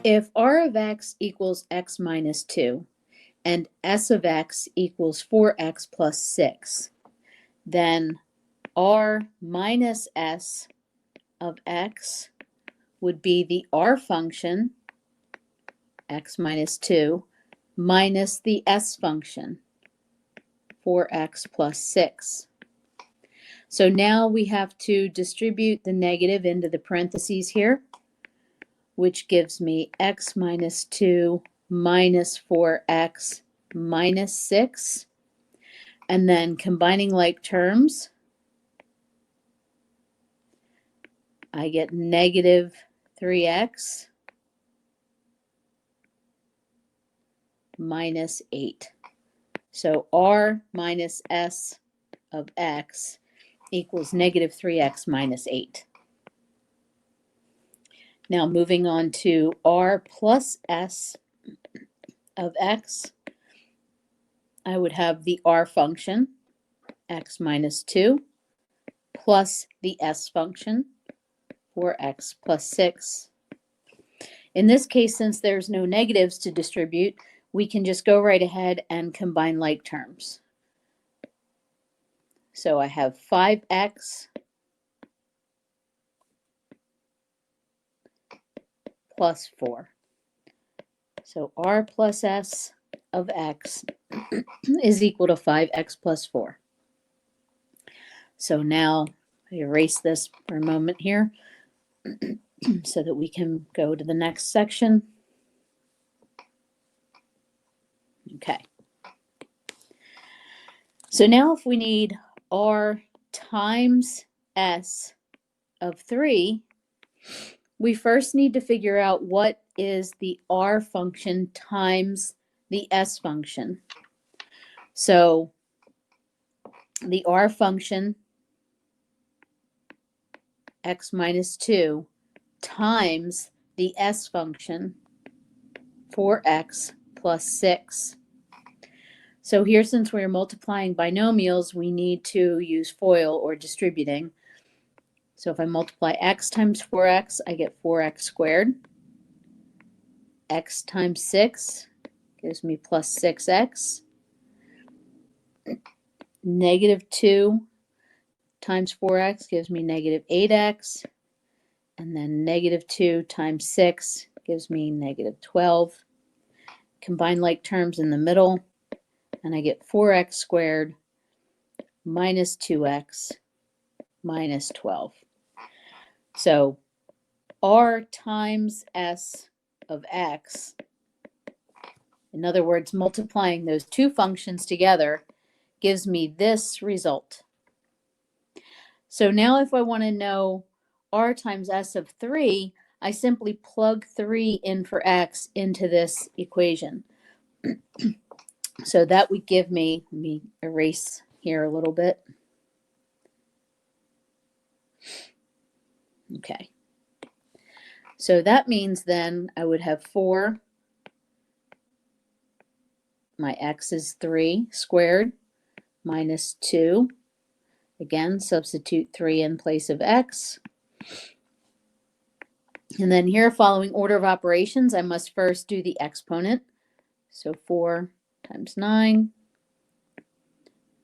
If r of x equals x minus 2 and s of x equals 4x plus 6, then r minus s of x would be the r function, x minus 2, minus the s function, 4x plus 6. So now we have to distribute the negative into the parentheses here, which gives me x minus 2 minus 4x minus 6. And then combining like terms, I get negative 3x minus 8. So r minus s of x equals negative 3x minus 8. Now moving on to r plus s of x, I would have the r function, x minus 2, plus the s function, 4x plus 6. In this case, since there's no negatives to distribute, we can just go right ahead and combine like terms. So I have 5x plus 4. So r plus s of x is equal to 5x plus 4. So now I erase this for a moment here so that we can go to the next section. Okay. So now if we need r times s of 3, we first need to figure out what is the r function times the s function. So the r function, x minus 2, times the s function, 4x plus 6. So here, since we're multiplying binomials, we need to use FOIL or distributing. So if I multiply x times 4x, I get 4x squared. X times 6 gives me plus 6x. Negative 2 times 4x gives me negative 8x. And then negative 2 times 6 gives me negative 12. Combine like terms in the middle, and I get 4x squared minus 2x minus 12. So r times s of x, in other words, multiplying those two functions together, gives me this result. So now if I want to know r times s of 3, I simply plug 3 in for x into this equation. So that would give me, let me erase here a little bit. Okay. So that means then I would have 4, my x is 3 squared, minus 2. Again, substitute 3 in place of x. And then here, following order of operations, I must first do the exponent. So 4 times 9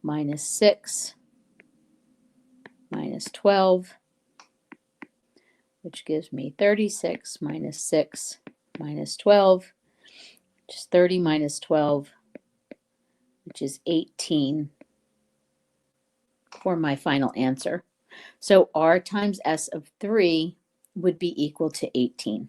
minus 6 minus 12, which gives me 36 minus 6 minus 12, which is 30 minus 12, which is 18 for my final answer. So r times s of 3 would be equal to 18.